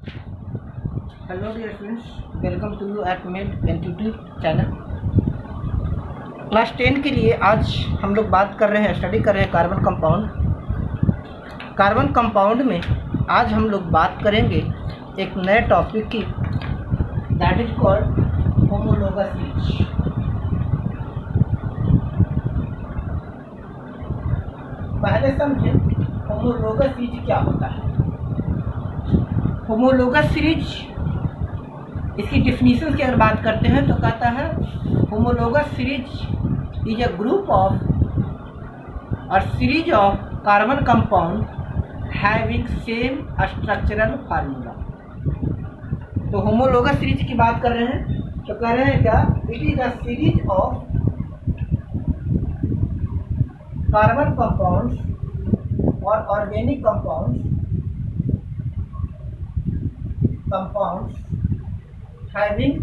Hello dear friends, welcome to you at made institute channel. Class 10 के लिए आज हम लोग बात कर रहे हैं, स्टडी कर रहे हैं कार्बन कंपाउंड। कार्बन कंपाउंड में आज हम लोग बात करेंगे एक नए टॉपिक की, that is called homologous rich. पहले समझे होमोलोगस रिच क्या होता है। होमोलोगस रिच, इसकी डिफिनीशन की अगर बात करते हैं तो कहता है homologous series is a group of और series of carbon compound having same structural formula. तो होमोलोगस सीरीज की बात कर रहे हैं तो कह रहे हैं क्या, it is a series of carbon compounds और organic compounds having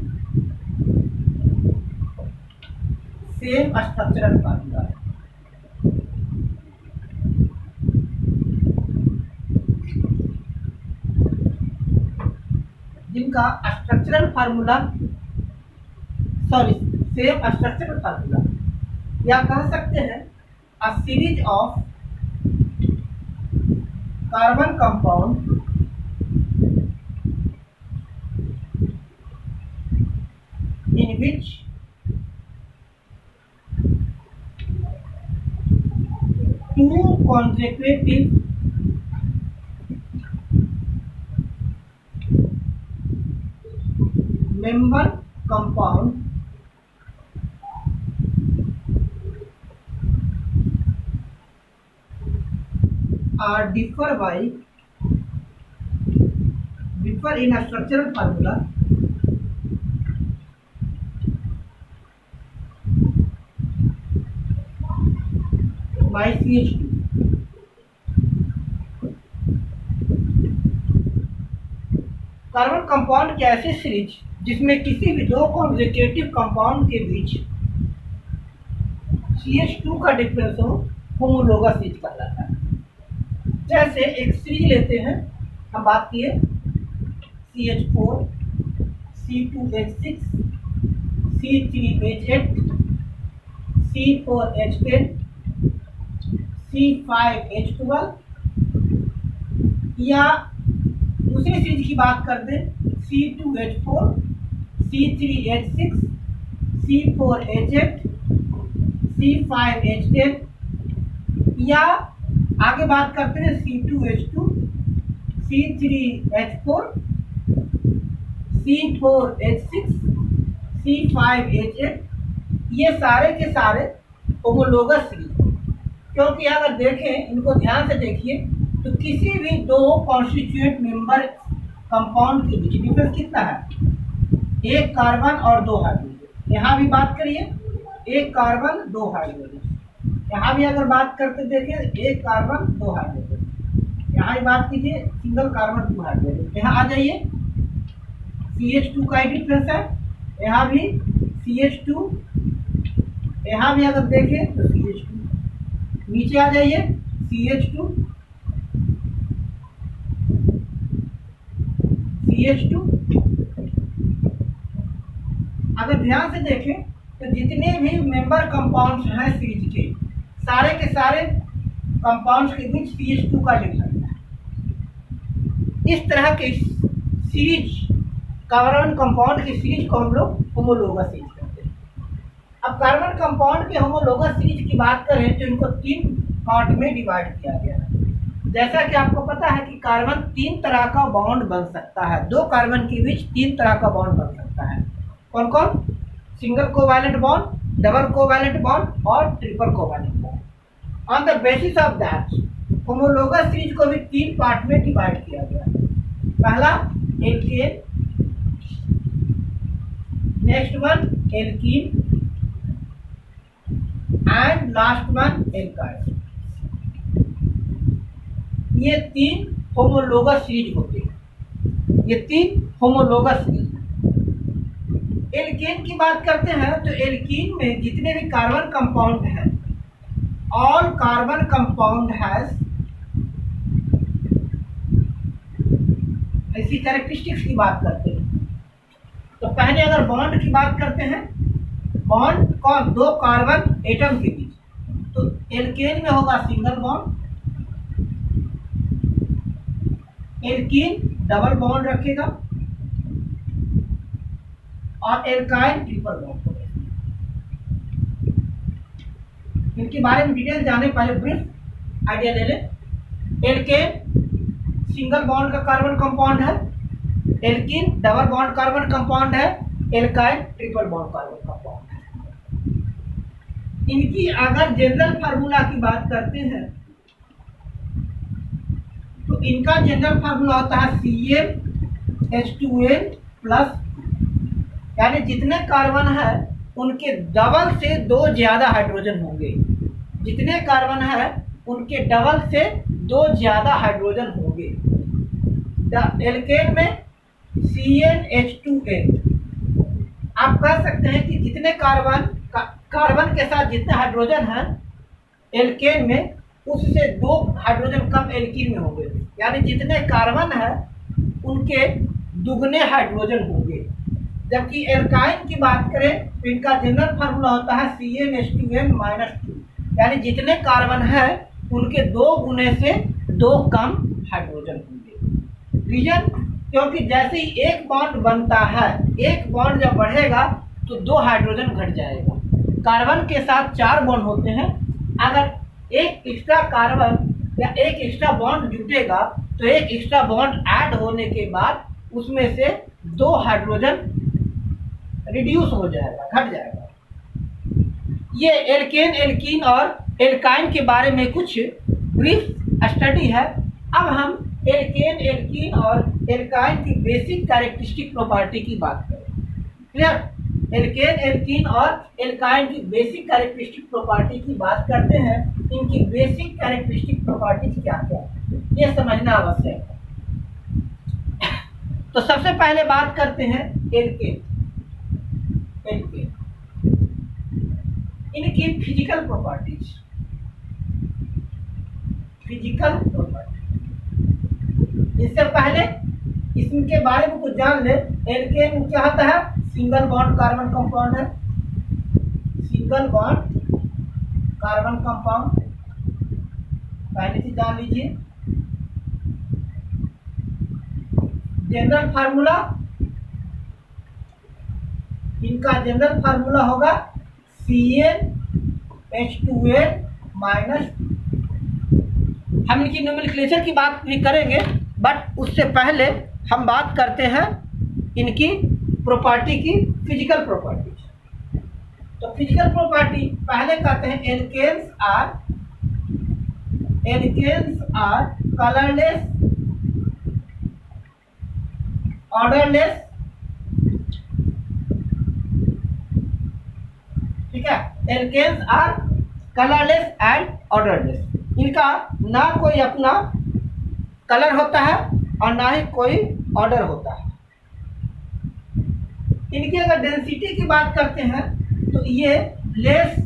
same structural formula। जिनका structural formula same structural formula, या कह सकते हैं a series of carbon compound in which two consecutive member compound are differ in a structural formula by CH2। Carbon compound की ऐसी series जिसमें किसी भी दो कॉन्सेक्यूटिव कंपाउंड के बीच CH2 का डिफरेंस हो, होमोलोगस सीरीज कहलाता है। जैसे एक सीरीज लेते हैं, हम बात किए CH4 C2H6 C3H8 C4H10 C5H12, या दूसरी सीरीज की बात कर दें C2H4 C3H6 C4H8 C5H10, या आगे बात करते हैं C2H2 C3H4 C4H6 C5H8, ये सारे के सारे होमोलोगस सीरीज। क्योंकि अगर देखें, इनको ध्यान से देखिए, तो किसी भी दो कॉन्स्टिट्यूएंट मेंबर कंपाउंड के बीच डिफरेंस कितना है, एक कार्बन और दो हाइड्रोजन। यहाँ भी बात करिए, एक कार्बन दो हाइड्रोजन। यहाँ भी अगर बात करते देखिए, एक कार्बन दो हाइड्रोजन। यहाँ भी बात कीजिए, सिंगल कार्बन दो हाइड्रोजन। यहाँ आ जाइए, CH2 का ही डिफरेंस है, यहाँ भी CH2, यहाँ भी अगर देखें तो CH2। नीचे आ जाइए, CH2 अगर ध्यान से देखें तो जितने भी मेंबर कंपाउंड्स हैं सीरीज के, सारे के सारे कंपाउंड्स के बीच CH2 का डिफरेंस है। इस तरह के सीरीज, कार्बन कंपाउंड की सीरीज को हम लोग होमोलोगस सीरीज कहते हैं। अब कार्बन कंपाउंड के होमोलोगस सीरीज की बात करें तो इनको तीन पार्ट में डिवाइड किया गया है। जैसा कि आपको पता है कि कार्बन तीन तरह का बॉन्ड बन सकता है, दो कार्बन के बीच तीन तरह का बॉन्ड बन सकता है। कौन कौन? Single covalent bond, double covalent bond और triple covalent bond. On the basis of that homologous series को भी तीन पार्ट में डिवाइड किया गया है। पहला alkane, next one alkene and last one एल्काइल। ये तीन होमोलोगस सीरीज होते हैं, ये तीन होमोलोगस सीरीज। एल्केन की बात करते हैं तो एल्कीन में जितने भी कार्बन कंपाउंड हैं, ऑल कार्बन कंपाउंड हैज ऐसी कैरेक्टरिस्टिक्स की बात करते हैं। तो पहले अगर बॉन्ड की बात करते हैं, बॉन्ड का दो कार्बन एटम के बीच, तो एल्केन में होगा single bond, alkene double bond रखेगा और एल्काइन ट्रिपल बॉन्ड होगा। इनके बारे में डिटेल जाने पहले ब्रीफ आइडिया ले लें। एल्केन सिंगल बॉन्ड का कार्बन कंपाउंड है, alkene double bond carbon compound है, alkyne triple bond carbon compound है। इनकी अगर जनरल फार्मूला की बात करते हैं तो इनका जनरल फार्मूला होता है CnH2n प्लस, यानी जितने कार्बन है उनके डबल से दो ज्यादा हाइड्रोजन होंगे, जितने कार्बन है उनके डबल से दो ज्यादा हाइड्रोजन होंगे। एल्केन में CnH2n, आप कह सकते हैं कि जितने कार्बन के साथ जितने हाइड्रोजन है एल्केन में, उससे दो हाइड्रोजन कम एल्कीन में होंगे, यानी जितने कार्बन है उनके दुगने हाइड्रोजन होंगे। जबकि एल्काइन की बात करें तो इनका जनरल फार्मूला होता है CnH2n-2, यानी जितने कार्बन है उनके दो गुने से दो कम हाइड्रोजन होंगे। रीजन, क्योंकि जैसे ही एक बॉन्ड बनता है, एक बॉन्ड जब बढ़ेगा तो दो हाइड्रोजन घट जाएगा। कार्बन के साथ चार बॉन्ड होते हैं, अगर एक एक्स्ट्रा कार्बन या एक एक्स्ट्रा बॉन्ड जुटेगा तो एक एक्स्ट्रा बॉन्ड ऐड होने के बाद उसमें से दो हाइड्रोजन रिड्यूस हो जाएगा, घट जाएगा। ये एल्केन, एल्कीन और एल्काइन के बारे में कुछ ब्रीफ स्टडी है। अब हम एल्केन, एल्कीन और एल्काइन की बेसिक कैरेक्टरिस्टिक प्रॉपर्टी की बात करें। क्लियर? एल्केन, एल्कीन और एल्काइन की बेसिक कैरेक्टरिस्टिक प्रॉपर्टी की बात करते हैं। इनकी बेसिक कैरेक्टरिस्टिक प्रॉपर्टीज क्या क्या है ये समझना आवश्यक है। तो सबसे पहले बात करते हैं एल्केन। इनकी फिजिकल प्रॉपर्टीज, इससे पहले इसके बारे में कुछ जान ले। एल्केन क्या होता है? सिंगल बॉन्ड कार्बन कंपाउंड है, सिंगल बॉन्ड कार्बन कंपाउंड, पहले से जान लीजिए। जनरल फार्मूला, इनका जनरल फार्मूला होगा CnH2n-। हम इनकी नोमेनक्लेचर की बात भी करेंगे, बट उससे पहले हम बात करते हैं इनकी प्रॉपर्टी की, फिजिकल प्रॉपर्टी। तो फिजिकल प्रॉपर्टी पहले कहते हैं एल्केन्स आर कलरलेस, ऑर्डरलेस, ठीक है। Alkanes are colourless and odourless. इनका ना कोई अपना कलर होता है और ना ही कोई ऑर्डर होता है। इनकी अगर डेंसिटी की बात करते हैं तो ये लेस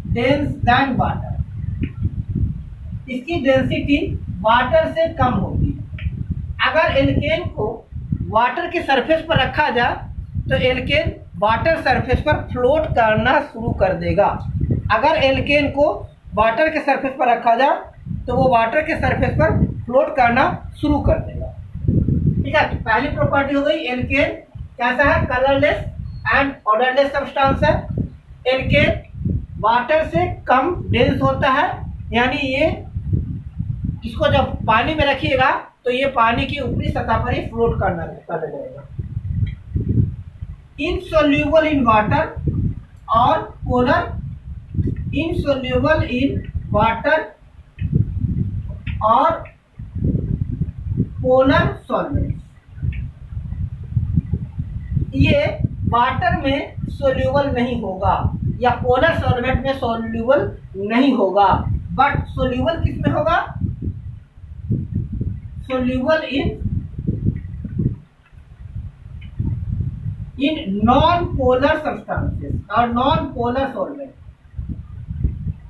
डेंस दैन वाटर, इसकी डेंसिटी वाटर से कम होगी। अगर एल्केन को वाटर के सरफेस पर रखा जाए तो एल्केन वाटर सरफेस पर फ्लोट करना शुरू कर देगा। अगर एल्केन को वाटर के सरफेस पर रखा जाए तो वो वाटर के सरफेस पर फ्लोट करना शुरू कर देगा। ठीक है, तो पहली प्रॉपर्टी हो गई एल्केन कैसा है? कलरलेस एंड ऑर्डरलेस सब्सटेंस है। एल्केन वाटर से कम डेंस होता है, यानी ये इसको जब पानी में रखिएगा तो ये पानी की ऊपरी सतह पर ही फ्लोट करना लगेगा। इनसोल्यूबल इन वाटर और पोलर, इनसोल्यूबल इन वाटर और पोलर सॉल्वेंट्स, ये वाटर में सोल्यूबल नहीं होगा या पोलर सॉल्वेंट में सोल्यूबल नहीं होगा, बट सोल्यूबल किस में होगा? Soluble in non polar substances और नॉन पोलर सॉल्वेंट।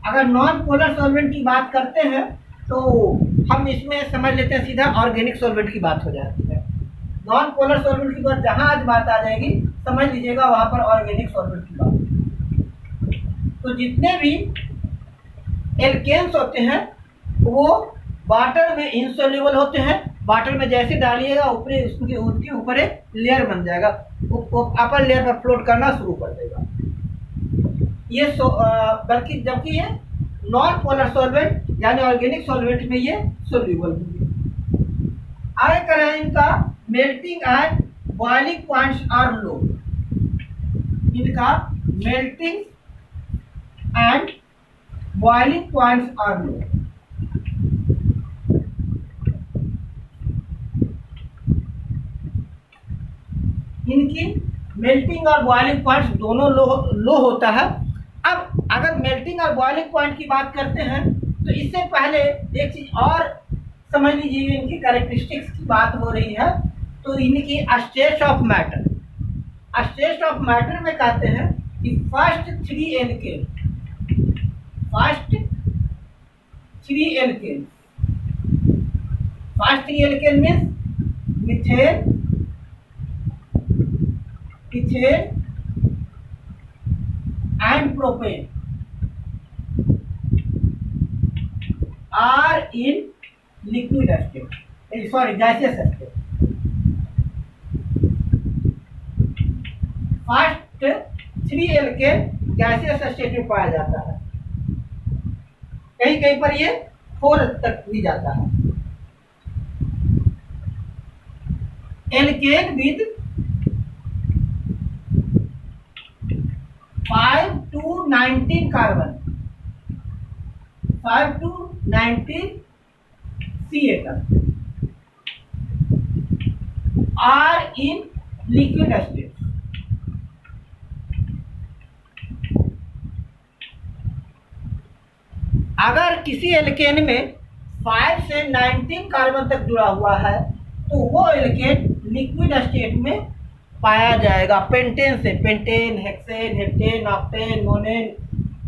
अगर नॉन पोलर सॉल्वेंट की बात करते हैं तो हम इसमें समझ लेते हैं सीधा ऑर्गेनिक सॉल्वेंट की बात हो जाती है। नॉन पोलर सॉल्वेंट की बात जहां आज बात आ जाएगी समझ लीजिएगा वहां पर ऑर्गेनिक सॉल्वेंट की बात। तो जितने भी एल्केन्स होते हैं वो वाटर में इनसोल्यूबल होते हैं। वाटर में जैसे डालिएगा ऊपरी उसके ऊपर एक लेयर बन जाएगा, वो अपर लेयर पर फ्लोट करना शुरू कर देगा। ये बल्कि जबकि ये नॉन पोलर सॉल्वेंट यानी ऑर्गेनिक सॉल्वेंट में ये सोल्यूबल होंगे। आगे करें इनका melting and boiling points are low. इनका melting and boiling points are low. इनकी मेल्टिंग और बॉइलिंग पॉइंट्स दोनों लो होता है। अब अगर मेल्टिंग और बॉइलिंग पॉइंट की बात करते हैं तो इससे पहले एक चीज और समझ लीजिए, इनकी कैरेक्टरिस्टिक्स की बात हो रही है तो इनकी state of matter, state of matter में कहते हैं कि first 3 alkane means methane, ethane and propane are in liquid state, sorry gaseous state. फर्स्ट 3 एल्केन गैसियस स्टेट में पाया जाता है, कहीं कहीं पर ये 4 तक भी जाता है। Alkane with 5 to 19 carbon, 5 to 19 C atom are in liquid state. अगर किसी एल्केन में 5 से 19 कार्बन तक जुड़ा हुआ है तो वो एल्केन लिक्विड स्टेट में पाया जाएगा। पेंटेन से pentane, hexane, heptane, octane, nonane,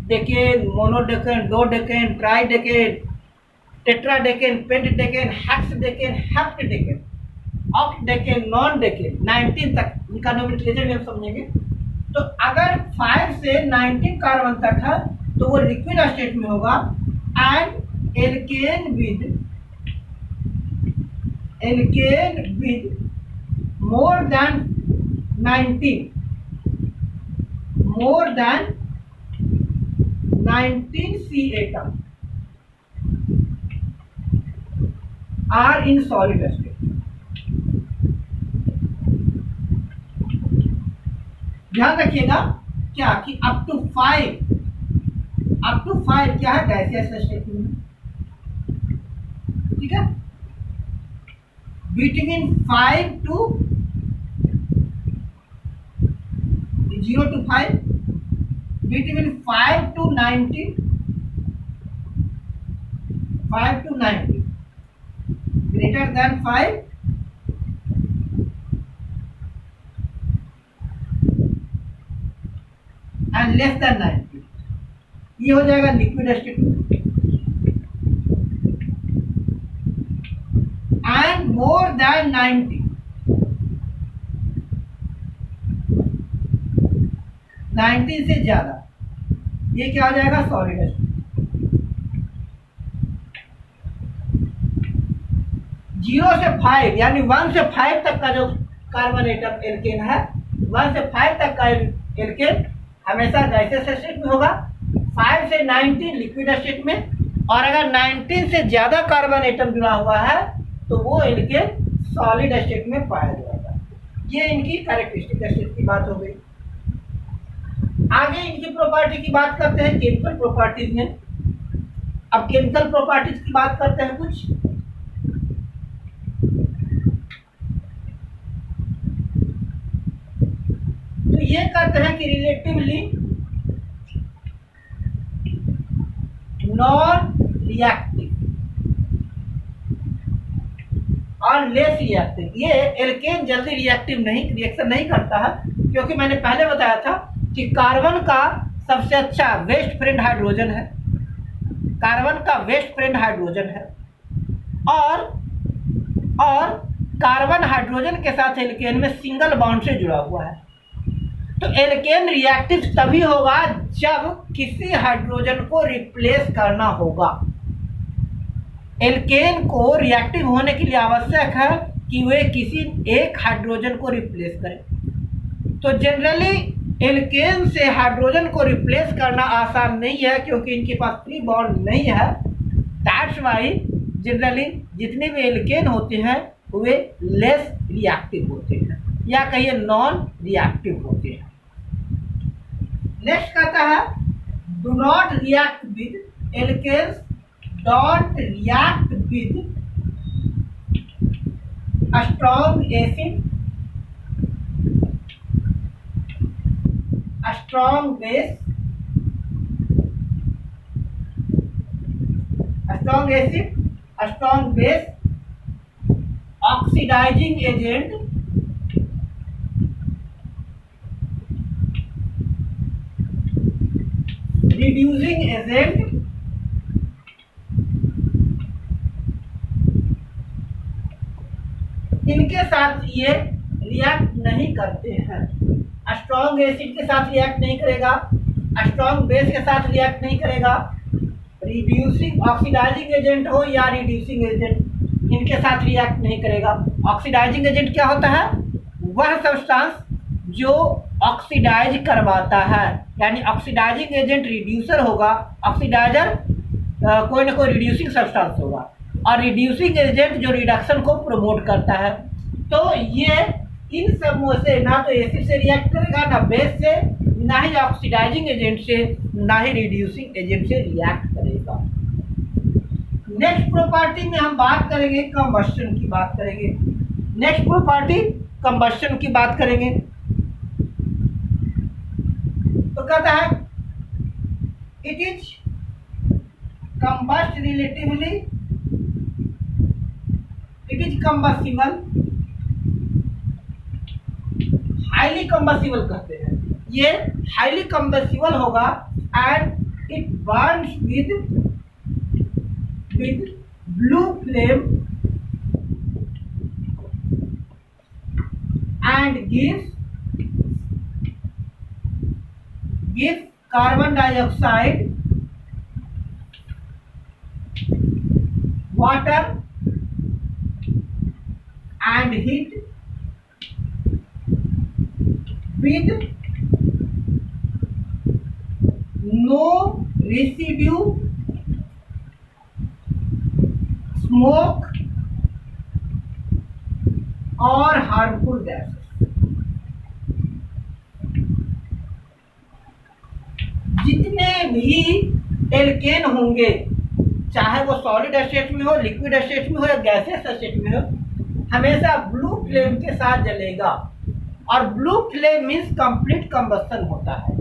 decane, monodecane, dodecane, tridecane, tetradecane, pentadecane, hexadecane, heptadecane, octadecane, nonadecane, 19 तक इनका नोमेनक्लेचर में हम समझेंगे। तो अगर 5 से 19 कार्बन तक है तो वो लिक्विड स्टेट में होगा। And alkane with more than 19 C atom are in solid state. ध्यान रखिएगा क्या कि अप टू 5 क्या है गैसियस स्टेट में, ठीक है। Between 5 to 0 to 5, between 5 to 19, 5 to 19, greater than 5 and less than 90, ये हो जाएगा लिक्विड स्टेट में। एंड मोर देन 90, 19 से ज्यादा, ये क्या हो जाएगा सॉलिड स्टेट। 0 से 5 यानी 1 से 5 तक का जो कार्बन एटम एल्केन है, 1 से 5 तक का एल्केन हमेशा गैसियस स्टेट में होगा, 5 से 19 लिक्विड स्टेट में, और अगर 19 से ज्यादा कार्बन एटम जुड़ा हुआ है तो वो एल्केन सॉलिड स्टेट में पाया जाएगा। ये इनकी कैरेक्टरिस्टिक स्टेट की बात हो गई। आगे इनकी प्रॉपर्टी की बात करते हैं केमिकल प्रॉपर्टीज में। अब केमिकल प्रॉपर्टीज की बात करते हैं कुछ। तो ये कहते हैं कि रिलेटिवली नॉन रिएक्टिव और लेस रिएक्टिव। ये एल्केन जल्दी रिएक्शन नहीं करता है, क्योंकि मैंने पहले बताया था कि कार्बन का सबसे अच्छा वेस्ट फ्रेंड हाइड्रोजन है, कार्बन का वेस्ट फ्रेंड हाइड्रोजन है, और कार्बन हाइड्रोजन के साथ एल्केन में सिंगल बॉन्ड से जुड़ा हुआ है। तो एल्केन रिएक्टिव तभी होगा जब किसी हाइड्रोजन को रिप्लेस करना होगा। एल्केन को रिएक्टिव होने के लिए आवश्यक है कि वे किसी एक हाइड्रोजन को रिप्लेस करें। तो जनरली एल्केन से हाइड्रोजन को रिप्लेस करना आसान नहीं है, क्योंकि इनके पास फ्री बॉन्ड नहीं है। दैट्स वाई जनरली जितने भी एल्केन होते हैं वे लेस रिएक्टिव होते हैं, या कहिए नॉन रिएक्टिव होते हैं। नेक्स्ट कहता है do not react with alkanes, don't react with strong acid, strong base, strong acid, strong base, oxidising agent, reducing agent, इनके साथ ये रिएक्ट नहीं करते हैं। स्ट्रॉन्ग एसिड के साथ रिएक्ट नहीं करेगा, स्ट्रॉन्ग बेस के साथ रिएक्ट नहीं करेगा, रिड्यूसिंग ऑक्सीडाइजिंग एजेंट हो या रिड्यूसिंग एजेंट, इनके साथ रिएक्ट नहीं करेगा। ऑक्सीडाइजिंग एजेंट क्या होता है? वह सब्सटेंस जो ऑक्सीडाइज करवाता है, यानी ऑक्सीडाइजिंग एजेंट रिड्यूसर होगा, ऑक्सीडाइजर कोई ना कोई रिड्यूसिंग सब्सटेंस होगा, और रिड्यूसिंग एजेंट जो रिडक्शन को प्रमोट करता है। तो ये इन सब में से ना तो एसिड से रिएक्ट करेगा, ना बेस से, ना ही ऑक्सीडाइजिंग एजेंट से, ना ही रिड्यूसिंग एजेंट से रिएक्ट करेगा। नेक्स्ट प्रॉपर्टी में हम बात करेंगे कंबस्शन की बात करेंगे। नेक्स्ट प्रॉपर्टी कंबस्शन की बात करेंगे। तो कहता है it is combust relatively, it is combustible, highly combustible कहते हैं। ये हाईली कंबस्टिबल होगा and it Burns with blue flame and gives carbon dioxide, water and heat with no residue, smoke और हार्मफुल गैसेस। जितने भी एल्केन होंगे, चाहे वो सॉलिड स्टेट में हो, लिक्विड स्टेट में हो या गैसेस स्टेट में हो, हमेशा ब्लू फ्लेम के साथ जलेगा। और blue flame means complete combustion होता है।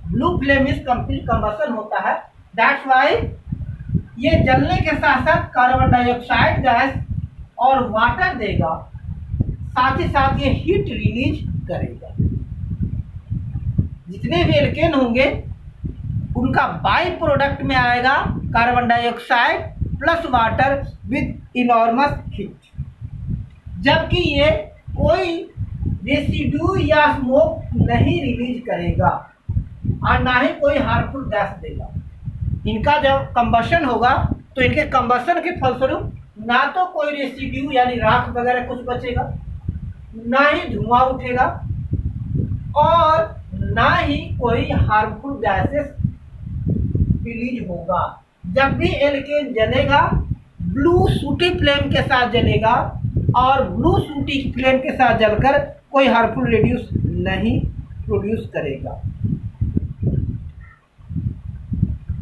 Blue flame means complete combustion होता है। दैट्स वाई ये जलने के साथ साथ कार्बन डाइऑक्साइड गैस और वाटर देगा, साथ ही साथ ये हीट रिलीज करेगा। जितने भी एल्केन होंगे उनका बाई प्रोडक्ट में आएगा carbon dioxide plus water with enormous heat, जबकि ये कोई रेसिड्यू या स्मोक नहीं रिलीज करेगा और ना ही कोई हार्मफुल गैस देगा। इनका जब कंबशन होगा तो इनके कंबशन के फलस्वरूप ना तो कोई रेसिड्यू यानी राख वगैरह कुछ बचेगा, ना ही धुआं उठेगा और ना ही कोई हार्मफुल गैसेस रिलीज होगा। जब भी एल्केन जलेगा ब्लू सूटी फ्लेम के साथ जलेगा और ब्लू सूटी फ्लेम के साथ जलकर कोई हार्मफुल रेड्यूस नहीं प्रोड्यूस करेगा।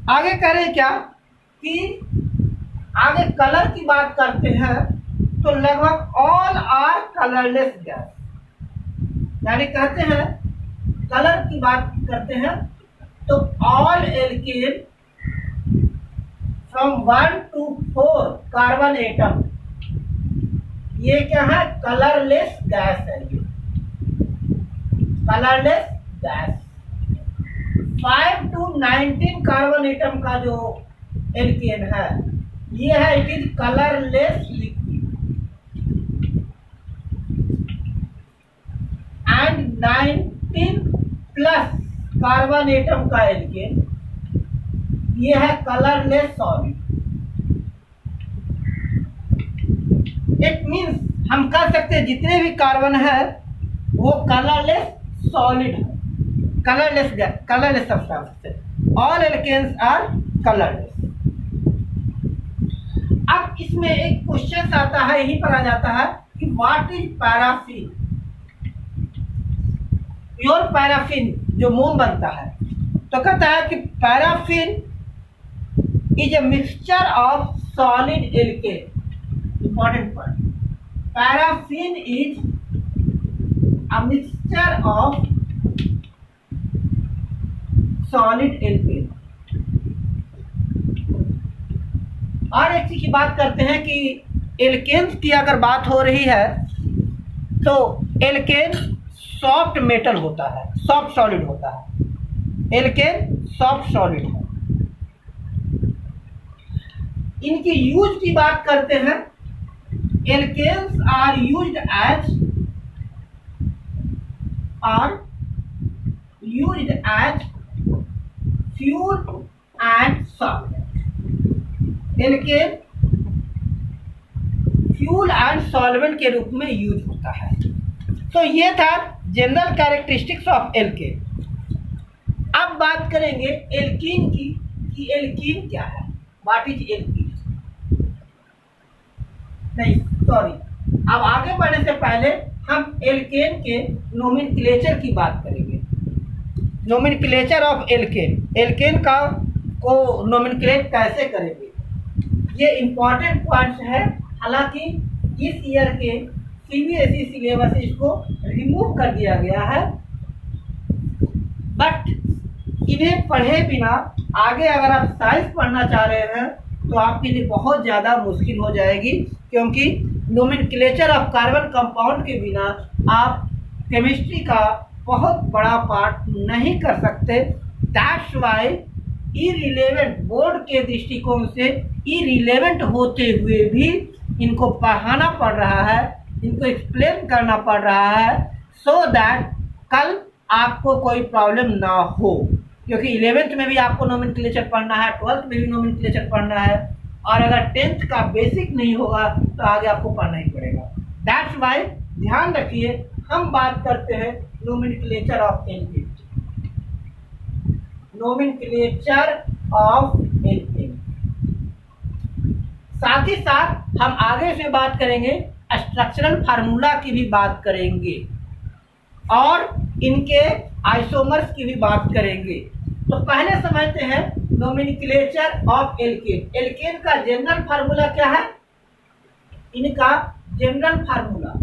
आगे करें क्या कि आगे कलर की बात करते हैं, तो लगभग ऑल आर कलरलेस गैस, यानी कहते हैं कलर की बात करते हैं तो all alkane from 1 to 4 carbon atom, ये क्या है? कलरलेस गैस है। ये colourless gas 5 to 19 carbon atom का जो एल्केन है ये है, it is colourless liquid. 19 plus carbon atom का एल्केन, ये है कलरलेस सॉलिड। इट मीन्स हम कह सकते हैं जितने भी कार्बन है वो कलरलेस सॉलिड है, कलरलेस सब्सटेंस है। All alkanes are colourless. अब इसमें एक क्वेश्चन आता है, यहीं पर आ जाता है कि what is paraffin. Pure paraffin जो मोम बनता है, तो कहता है कि paraffin is a mixture of solid alkane. Important point, paraffin is a mixture of solid alkane. और एक चीज की बात करते हैं कि एल्केन्स की अगर बात हो रही है तो एल्केन सॉफ्ट मेटल होता है, सॉफ्ट सॉलिड होता है। एल्केन सॉफ्ट सॉलिड है। इनकी यूज की बात करते हैं, alkanes are used as fuel and solvent. Alkane fuel and solvent के रूप में यूज होता है। तो ये था जनरल कैरेक्टरिस्टिक्स ऑफ एल्केन। अब बात करेंगे एल्कीन की कि एल्कीन क्या है, व्हाट इज एल्कीन। नहीं सॉरी, अब आगे बढ़ने से पहले हम एल्केन के नोमेनक्लेचर की बात करेंगे। नोमेनक्लेचर ऑफ एल्केन, एल्केन का को नोमेनक्लेट कैसे करेंगे, ये इंपॉर्टेंट पॉइंट्स है। हालांकि इस ईयर के सीबीएसई सिलेबस से इसको रिमूव कर दिया गया है, बट इन्हें पढ़े बिना आगे अगर आप साइंस पढ़ना चाह रहे हैं तो आपके लिए बहुत ज़्यादा मुश्किल हो जाएगी, क्योंकि नोमेनक्लेचर ऑफ कार्बन कंपाउंड के बिना आप केमिस्ट्री का बहुत बड़ा पार्ट नहीं कर सकते। दैट्स वाई इरिलेवेंट, बोर्ड के दृष्टिकोण से इरिलेवेंट होते हुए भी इनको पढ़ाना पड़ रहा है, इनको एक्सप्लेन करना पड़ रहा है, सो दैट कल आपको कोई प्रॉब्लम ना हो। क्योंकि 11th में भी आपको नोमेनक्लेचर पढ़ना है, 12th में भी नोमेनक्लेचर पढ़ना है, और अगर 10th का बेसिक नहीं होगा तो आगे आपको पढ़ना ही पड़ेगा। दैट्स वाई ध्यान रखिए, हम बात करते हैं nomenclature of alkene. Nomenclature of alkene, साथ ही साथ हम आगे से बात करेंगे स्ट्रक्चरल फार्मूला की भी बात करेंगे और इनके आइसोमर्स की भी बात करेंगे। तो पहले समझते हैं नोमेनक्लेचर ऑफ एल्केन। एल्केन का जनरल फार्मूला क्या है, इनका जनरल फार्मूला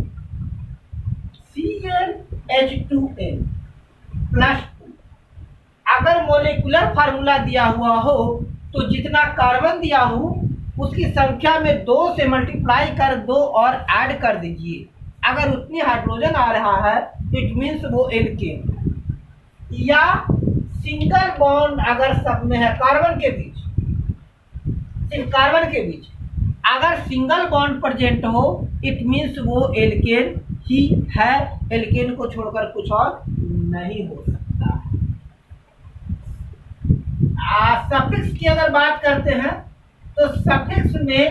CnH2n प्लस 2। अगर मोलिकुलर फार्मूला दिया हुआ हो तो जितना कार्बन दिया हो उसकी संख्या में 2 से मल्टीप्लाई कर 2 और ऐड कर दीजिए। अगर उतनी हाइड्रोजन आ रहा है इट मीन्स वो एल्केन। या सिंगल बॉन्ड अगर सब में है कार्बन के बीच, अगर सिंगल बॉन्ड प्रेजेंट हो इट मीन्स वो एल्केन ही है, एल्केन को छोड़कर कुछ और नहीं हो सकता। सफिक्स की अगर बात करते हैं तो सफिक्स में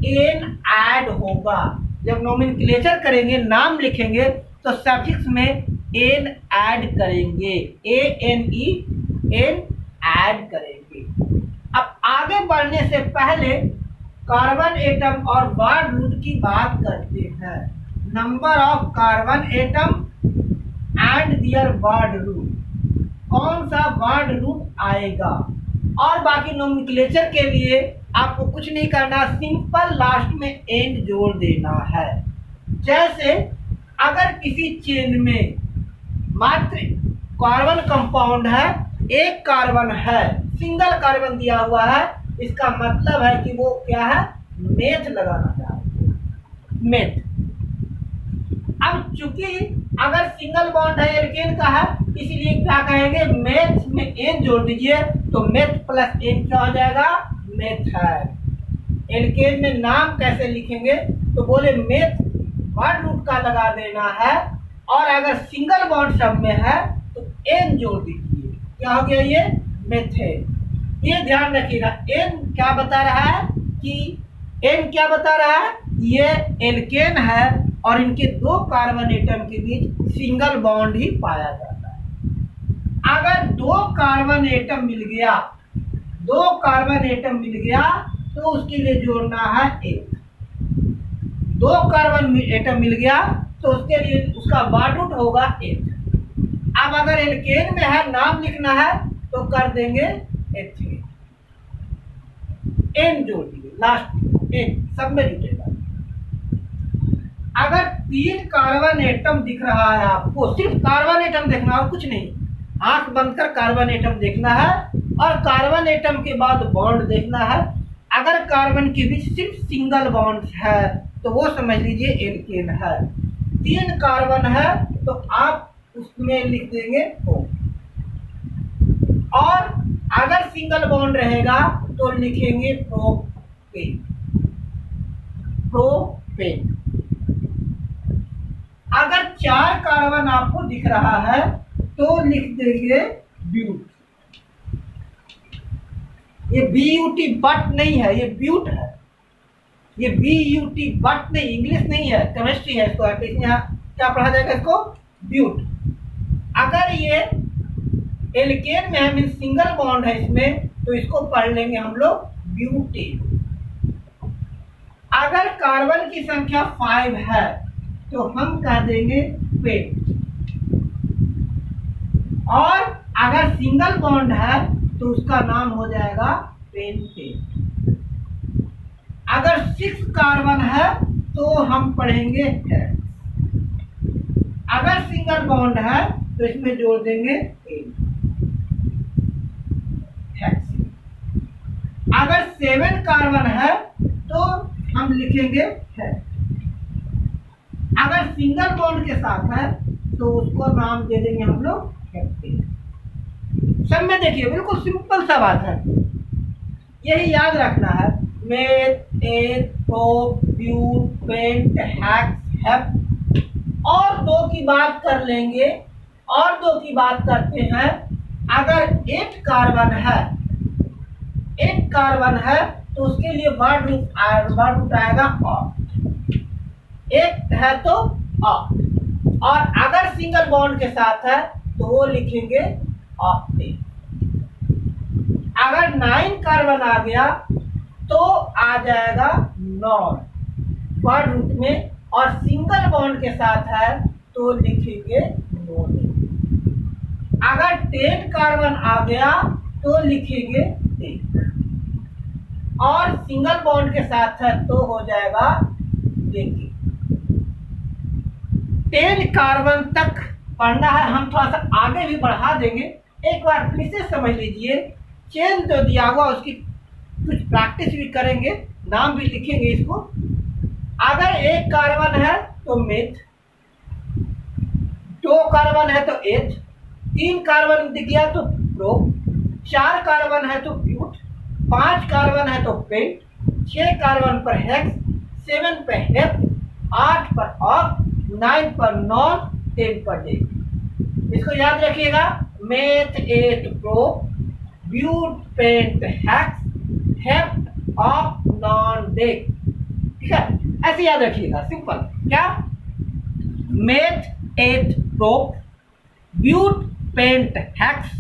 एन ऐड होगा। जब नोमेनक्लेचर करेंगे, नाम लिखेंगे तो सफिक्स में एन ऐड करेंगे, ANE, एन ऐड करेंगे। अब आगे बढ़ने से पहले कार्बन एटम और बॉन्ड रूट की बात करते हैं। Number of carbon atom and their bond root, कौन सा बॉन्ड रूट आएगा। और बाकी नोमेनक्लेचर के लिए आपको कुछ नहीं करना, सिंपल लास्ट में एंड जोड़ देना है। जैसे अगर किसी चेन में मात्र कार्बन कंपाउंड है, एक कार्बन है, सिंगल कार्बन दिया हुआ है, इसका मतलब है कि वो क्या है, मेथ लगाना चाहते हैं, मेथ। अब चूंकि अगर सिंगल बॉन्ड है एल्केन का है, इसलिए क्या कहेंगे, मेथ में एन जोड़ दीजिए तो मेथ प्लस एन क्या हो जाएगा, मेथाइल। एल्केन में नाम कैसे लिखेंगे तो बोले मेथ बॉन्ड रूट का लगा देना है और अगर सिंगल बॉन्ड सब में है तो एन जोड़ दीजिए। क्या हो गया ये? मेथेन। ये ध्यान रखिएगा, एन क्या बता रहा है कि एन क्या बता रहा है? ये एल्केन है और इनके दो कार्बन एटम के बीच सिंगल बॉन्ड ही पाया जाता है। अगर दो कार्बन एटम मिल गया, दो कार्बन एटम मिल गया तो उसके लिए जोड़ना है एक। दो कार्बन एटम मिल गया तो उसके लिए उसका बार रूट होगा एक। अब अगर एल्केन में है, नाम लिखना है तो कर देंगे एथिलीन। एन जोड़ दीजिए लास्ट, एन सब में जुटेगा। अगर तीन कार्बन एटम दिख रहा है आपको, सिर्फ कार्बन एटम देखना और कुछ नहीं, आंख बंद कर कार्बन एटम देखना है और कार्बन एटम के बाद बॉन्ड देखना है। अगर कार्बन के बीच सिर्फ सिंगल बॉन्ड है तो वो समझ लीजिए एल्केन है। तीन कार्बन है तो आप उसमें लिख देंगे O। और अगर सिंगल बॉन्ड रहेगा तो लिखेंगे प्रोपेन। प्रोपेन। अगर चार कार्बन आपको दिख रहा है तो लिख देंगे ब्यूट। ये BUT बट नहीं है, ये ब्यूट है। ये BUT बट नहीं, इंग्लिश नहीं है, केमिस्ट्री है। इसको यहाँ क्या पढ़ा जाएगा? इसको ब्यूट। अगर ये एल्केन में है, मीन सिंगल बॉन्ड है इसमें, तो इसको पढ़ लेंगे हम लोग ब्यूटेन। अगर कार्बन की संख्या 5 है तो हम कह देंगे पेंट। और अगर सिंगल बॉन्ड है तो उसका नाम हो जाएगा पेंटेन। अगर 6 कार्बन है तो हम पढ़ेंगे हेक्स। अगर सिंगल बॉन्ड है तो इसमें जोड़ देंगे हेक्सीन। अगर 7 कार्बन है तो हम लिखेंगे हेक्स। अगर सिंगल बॉन्ड के साथ है तो उसको नाम दे देंगे हम लोग हेक्सेन। सब में देखिए बिल्कुल सिंपल सा बात है, यही याद रखना है। Meth, eth, prop, but, pent, hex, हेप। और दो की बात कर लेंगे, और दो की बात करते हैं। अगर 8 कार्बन है, 8 कार्बन है तो उसके लिए वर्ड रूट आएगा ऑक्ट। 8 है तो ऑक्ट। और अगर सिंगल बॉन्ड के साथ है तो वो लिखेंगे ऑक्टेन। अगर 9 कार्बन आ गया तो आ जाएगा नॉन वर्ड रूट में, और सिंगल बॉन्ड के साथ है तो लिखेंगे नोनेन। अगर 10 कार्बन आ गया तो लिखेंगे 10, और सिंगल बॉन्ड के साथ है तो हो जाएगा देखिए 10 कार्बन तक पढ़ना है। हम थोड़ा सा आगे भी बढ़ा देंगे, एक बार फिर से समझ लीजिए। चेन तो दिया हुआ, उसकी कुछ प्रैक्टिस भी करेंगे, नाम भी लिखेंगे इसको। अगर 1 कार्बन है तो मेथ, 2 कार्बन है तो एथ, 3 कार्बन दिख गया तो प्रोप, 4 कार्बन है तो ब्यूट, 5 कार्बन है तो पेंट, 6 कार्बन पर हेक्स, 7 पर हेप, 8 पर ऑक्ट, 9 पर नॉन, 10 पर डेक। इसको याद रखिएगा, meth, eth, prop, but, pent, hex, hep, oct, non, dec. ठीक है, ऐसे याद रखिएगा, सिंपल। क्या? Meth, eth, prop, but, pent, hex,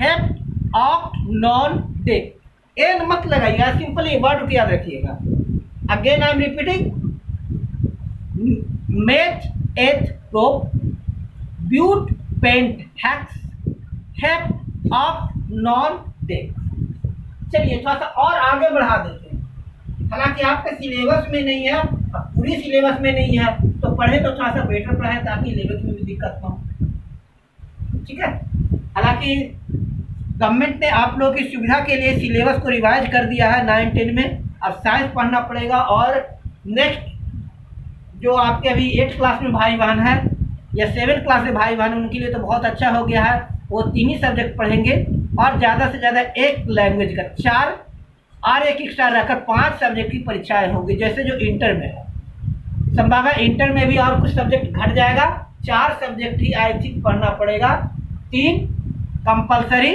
hep, oct, non, dec. एन मत लगाइएगा, सिंपल ये वर्ड याद रखिएगा। Again I am repeating, meth, eth, prop, but, pent, hex, hep, oct, non, dec. चलिए थोड़ा सा और आगे बढ़ा देते हैं। हालांकि आपके सिलेबस में नहीं है, पूरी सिलेबस में नहीं है, तो पढ़े तो थोड़ा सा बेटर पढ़े ताकि सिलेबस में भी दिक्कत ना हो। ठीक है, हालांकि गवर्नमेंट ने आप लोगों की सुविधा के लिए सिलेबस को रिवाइज कर दिया है 9, 10 में। अब साइंस पढ़ना पड़ेगा, और नेक्स्ट जो आपके अभी 8 क्लास में भाई बहन है या 7 क्लास में भाई बहन, उनके लिए तो बहुत अच्छा हो गया है। वो 3 ही सब्जेक्ट पढ़ेंगे, और ज़्यादा से ज़्यादा एक लैंग्वेज का 4 और एक एक्स्ट्रा रहकर 5 सब्जेक्ट की परीक्षाएं होंगी, जैसे जो इंटर में है। संभावना इंटर में भी और कुछ सब्जेक्ट घट जाएगा, 4 सब्जेक्ट ही आई थिंक पढ़ना पड़ेगा, 3 कंपलसरी।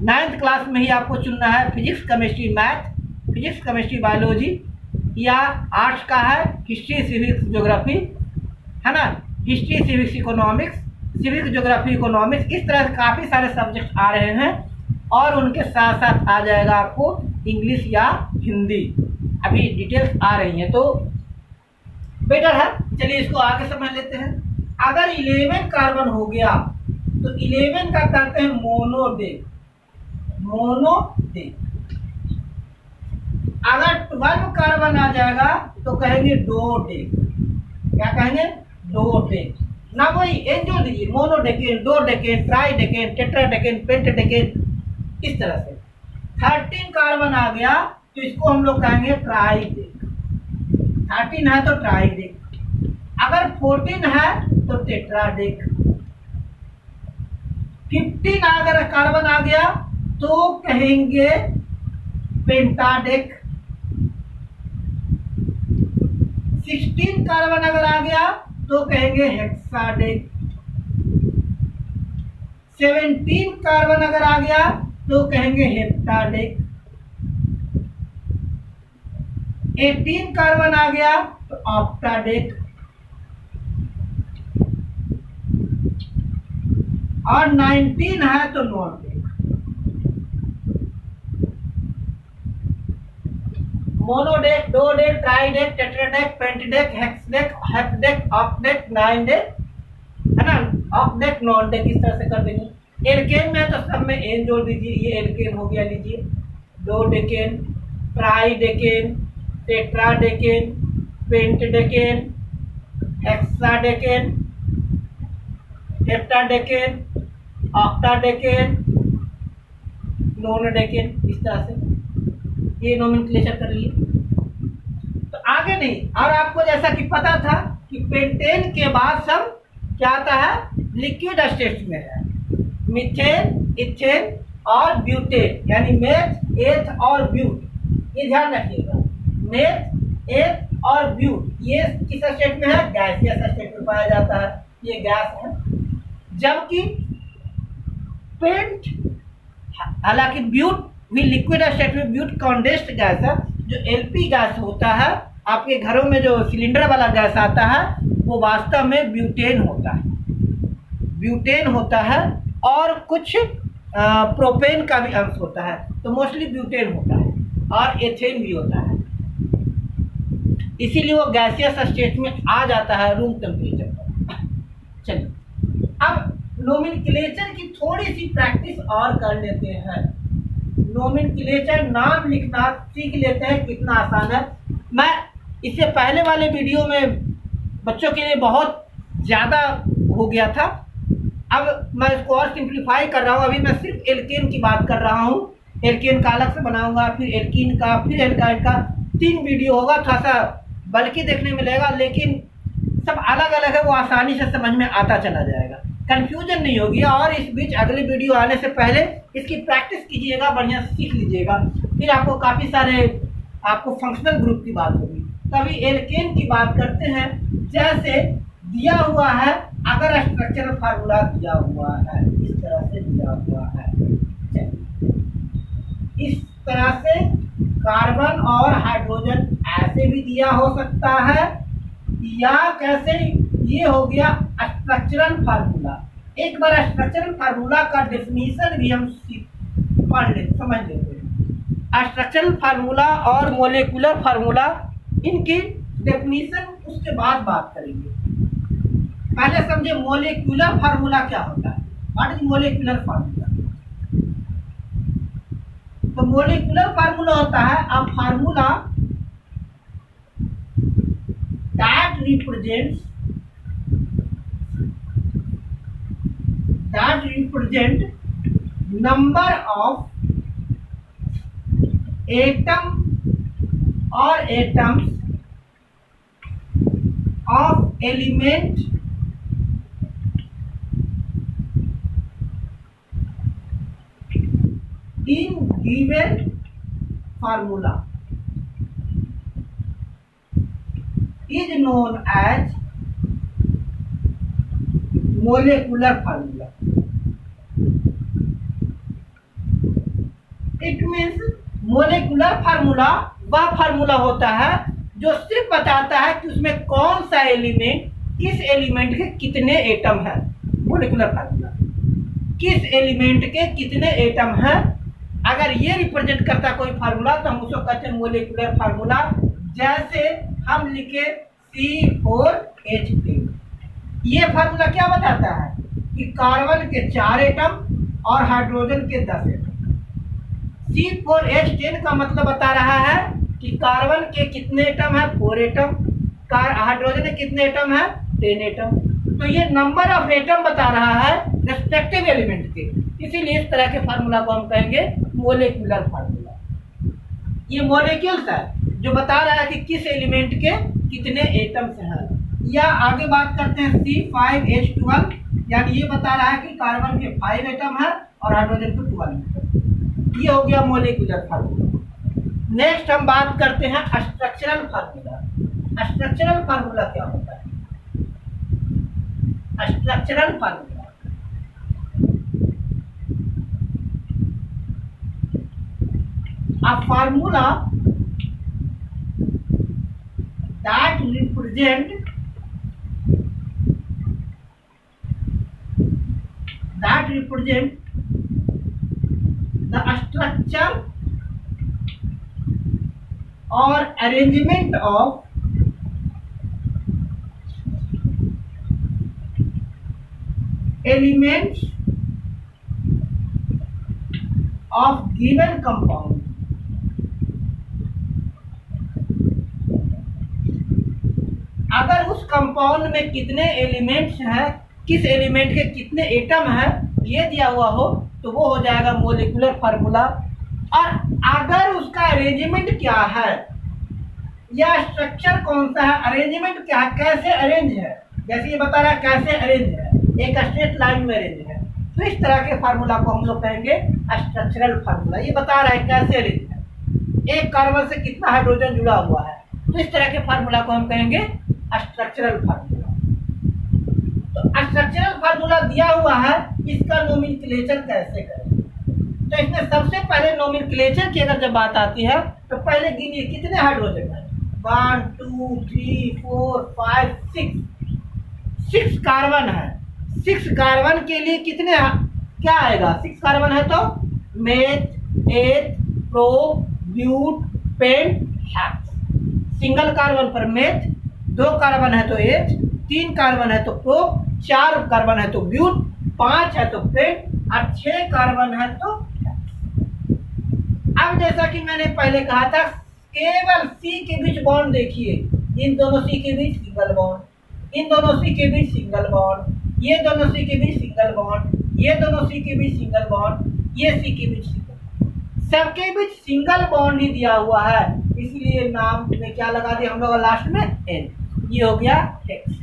9th क्लास में ही आपको चुनना है physics chemistry math, physics chemistry biology, या आर्ट्स का है हिस्ट्री सिविक्स ज्योग्राफी, है ना, history civics economics, civics geography economics, इस तरह से काफ़ी सारे सब्जेक्ट आ रहे हैं। और उनके साथ साथ आ जाएगा आपको इंग्लिश या हिंदी, अभी डिटेल्स आ रही हैं तो बेटर है। चलिए इसको आगे समझ लेते हैं। अगर 11 कार्बन हो गया तो 11 का कहते हैं मोनोडेक, मोनोडेक। अगर 12 कार्बन आ जाएगा तो कहेंगे डोडेक। क्या कहेंगे? डोडेक। ना वही एन जोड़ दीजिए, मोनोडेकेन, डोडेकेन, ट्राइडेकेन, टेट्राडेकेन, पेंटाडेकेन, इस तरह से। 13 कार्बन आ गया तो इसको हम लोग कहेंगे ट्राइडेक। 13 है तो ट्राइडेक। अगर 14 है तो टेट्राडेक। 15 अगर कार्बन आ गया तो कहेंगे पेंटाडेक। 16 कार्बन अगर आ गया तो कहेंगे हेक्साडेक। 17 कार्बन अगर आ गया तो कहेंगे हेप्टाडेक। 18 कार्बन आ गया तो ऑक्टाडेक। और 19 है तो नॉनडेक। मोनोडेक, डोडेक, ट्राइडेक, टेट्राडेक, पेंटाडेक, हेक्साडेक, हेप्टाडेक, ऑक्टेडेक, नाइनडेक, है ना, ऑक्टेडेक, नॉनडेक, इस तरह से कर देंगे। एल्केन में तो सब में एन जोड़ दीजिए, ये एल्केन हो गया, लीजिए डोडेकेन, ट्राइडेकेन, टेट्राडेकेन, पेंटाडेकेन, हेक्साडेकेन, हेप्टाडेकेन, ऑक्टाडेकेन, नोनडेकेन, इस तरह से ये नोमेनक्लेचर कर लिए। तो आगे नहीं। और आपको जैसा कि पता था कि पेंटेन के बाद सब क्या आता है, लिक्विड स्टेट में है, मीथेन, इथेन और ब्यूटेन, यानी मेथ, एथ और ब्यूट। ये ध्यान रखिएगा, मेथ, एथ और ब्यूट ये किस स्टेट में है, गैसियस स्टेट में पाया जाता है, ये गैस है। जबकि पेंट, हालांकि ब्यूट भी लिक्विड स्टेट में, ब्यूट कंडेंस्ड गैस है। जो एलपी गैस होता है, आपके घरों में जो सिलेंडर वाला गैस आता है, वो वास्तव में ब्यूटेन होता है, ब्यूटेन होता है। और कुछ प्रोपेन का भी अंश होता है, तो मोस्टली ब्यूटेन होता है, और एथेन भी होता है। इसीलिए वो गैसियस स्टेट में आ जाता है रूम टेम्परेचर पर। चलिए अब नोमेनक्लेचर की थोड़ी सी प्रैक्टिस और कर लेते हैं। नोमेनक्लेचर नाम लिखना सीख लेते हैं, कितना आसान है। मैं इससे पहले वाले वीडियो में बच्चों के लिए बहुत ज़्यादा हो गया था, अब मैं इसको और सिंप्लीफाई कर रहा हूँ। अभी मैं सिर्फ एल्केन की बात कर रहा हूँ, एल्केन का अलग से बनाऊंगा, फिर एल्कीन का, फिर एल्काइन का, 3 वीडियो होगा। थोड़ा सा बल्कि देखने में लगेगा, लेकिन सब अलग अलग है, वो आसानी से समझ में आता चला जाएगा, कंफ्यूजन नहीं होगी। और इस बीच अगली वीडियो आने से पहले इसकी प्रैक्टिस कीजिएगा, बढ़िया सीख लीजिएगा, फिर आपको काफ़ी सारे आपको फंक्शनल ग्रुप की बात होगी। तभी एल्केन की बात करते हैं। जैसे दिया हुआ है, अगर स्ट्रक्चरल फार्मूला दिया हुआ है, इस तरह से दिया हुआ है, इस तरह से कार्बन और हाइड्रोजन ऐसे भी दिया हो सकता है, या कैसे, ये हो गया स्ट्रक्चरल फार्मूला। एक बार स्ट्रक्चरल फार्मूला का डेफिनेशन भी हम पढ़ लेते, समझ लेते हैं। स्ट्रक्चरल फार्मूला और मोलेकुलर फार्मूला, इनकी डेफिनेशन उसके बाद बात करेंगे। पहले समझे मोलेकुलर फार्मूला क्या होता है। What is molecular formula? तो मोलेकुलर फार्मूला होता है a formula that represent number of atom or atoms of element in given formula is known as molecular formula. It means molecular formula वह formula होता है जो सिर्फ बताता है कि उसमें कौन सा एलिमेंट, किस एलिमेंट के कितने एटम है। मोलेकुलर फार्मूला किस एलिमेंट के कितने एटम हैं, अगर ये रिप्रेजेंट करता कोई फार्मूला तो हम उसको कहते हैं मोलेकुलर फार्मूला। जैसे हम लिखे C4H10, ये फार्मूला क्या बताता है कि कार्बन के 4 एटम और हाइड्रोजन के 10 एटम। C4H10 का मतलब बता रहा है कि कार्बन के कितने एटम है, 4 एटम, हाइड्रोजन के कितने एटम है, 10 एटम। तो ये नंबर ऑफ एटम बता रहा है रेस्पेक्टिव एलिमेंट के, इसीलिए इस तरह के फार्मूला को हम कहेंगे मोलेकुलर फार्मूला। ये मॉलिक्यूल्स है जो बता रहा है कि किस एलिमेंट के कितने एटम्स हैं। या आगे बात करते हैं C5H12, यानी ये बता रहा है कि कार्बन के 5 एटम है और हाइड्रोजन के 12 एटम। ये हो गया मोलेकुलर फार्मूला। नेक्स्ट हम बात करते हैं स्ट्रक्चरल फार्मूला। स्ट्रक्चरल फार्मूला क्या होता है? Structural formula a formula that represent the structure or arrangement of elements of given compound। अगर उस कंपाउंड में कितने एलिमेंट्स हैं, किस एलिमेंट के कितने एटम हैं, ये दिया हुआ हो तो वो हो जाएगा मोलेकुलर फार्मूला। और अगर उसका अरेंजमेंट क्या है या स्ट्रक्चर कौन सा है, अरेंजमेंट क्या है, कैसे अरेंज है, जैसे ये बता रहा है कैसे अरेंज है, एक स्ट्रेट लाइन में अरेंज है, तो इस तरह के फार्मूला को हम लोग कहेंगे स्ट्रक्चरल फार्मूला। ये बता रहा है कैसे अरेंज है, एक कार्बन से कितना हाइड्रोजन जुड़ा हुआ है, तो इस तरह के फार्मूला को हम कहेंगे स्ट्रक्चरल फार्मूला। तो स्ट्रक्चरल फार्मूला दिया हुआ है, इसका नोमेनक्लेचर कैसे करें? तो इसमें सबसे पहले नोमेनक्लेचर की अगर जब बात आती है तो पहले गिनिए कितने हाइड्रोजन है। 1 2 3 4 5 6 कार्बन है। 6 कार्बन के लिए कितने क्या आएगा? 6 कार्बन है तो meth, eth, pro, but, pent, hex. Single carbon पर मेथ, 2 कार्बन है तो एच, 3 कार्बन है तो प्रो, 4 कार्बन है तो ब्यूट, 5 है तो पेंट और 6 कार्बन है तो हेक्स। अब जैसा कि मैंने पहले कहा था, केवल C के बीच बॉन्ड देखिए, इन दोनों C के बीच सिंगल बॉन्ड, इन दोनों C के बीच सिंगल बॉन्ड, ये दोनों C के बीच सिंगल बॉन्ड, ये दोनों C के बीच सिंगल बॉन्ड, ये C के बीच सिंगल, सबके बीच सिंगल बॉन्ड ही दिया हुआ है, इसलिए नाम में क्या लगा दिया हम लोग लास्ट में N। ये हो गया हेक्स।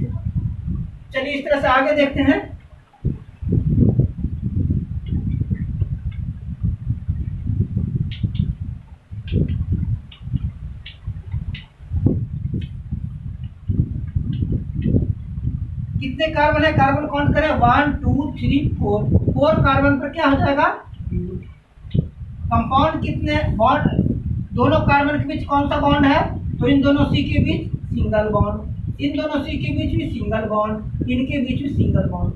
चलिए इस तरह से आगे देखते हैं। कितने कार्बन है, कार्बन काउंट करें, 1 2 3 4। 4 कार्बन पर क्या हो जाएगा? कंपाउंड कितने बॉन्ड, दोनों कार्बन के बीच कौन सा बॉन्ड है? तो इन दोनों C के बीच सिंगल बॉन्ड, इन दोनों C के बीच भी सिंगल बॉन्ड, इनके बीच भी सिंगल बॉन्ड,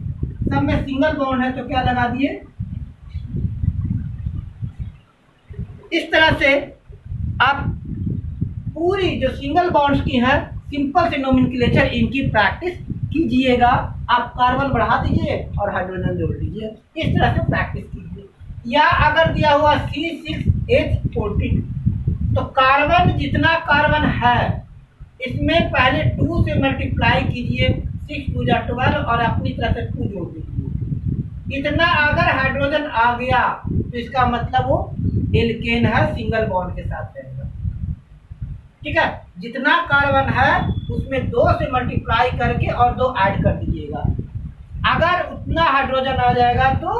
सब में सिंगल बॉन्ड है तो क्या लगा दिए। इस तरह से आप पूरी जो सिंगल बॉन्ड्स की है सिंपल से नोमेनक्लेचर इनकी प्रैक्टिस कीजिएगा। आप कार्बन बढ़ा दीजिए और हाइड्रोजन जोड़ दीजिए, इस तरह से प्रैक्टिस कीजिए। या अगर दिया हुआ C6H14, तो कार्बन जितना कार्बन है इसमें पहले 2 से मल्टीप्लाई कीजिए, 6 2 12 और अपनी तरफ से 2 जोड़ दीजिए। इतना अगर हाइड्रोजन आ गया तो इसका मतलब वो एल्केन है, सिंगल बॉन्ड के साथ रहेगा। ठीक है, जितना कार्बन है उसमें 2 से मल्टीप्लाई करके और 2 ऐड कर दीजिएगा। अगर उतना हाइड्रोजन आ जाएगा तो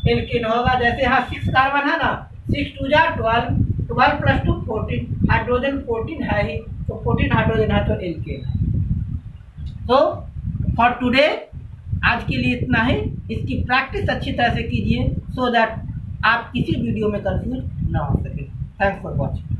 एल्केन होगा। जैसे यहाँ 6 कार्बन है ना, 6 2 12, 12 + 2 14, हाइड्रोजन 14 है ही, तो 14 हाइड्रोजन है तो एल्केन है। तो फॉर टुडे आज के लिए इतना ही। इसकी प्रैक्टिस अच्छी तरह से कीजिए सो दैट आप किसी वीडियो में कंफ्यूज ना हो सके। Thanks for watching.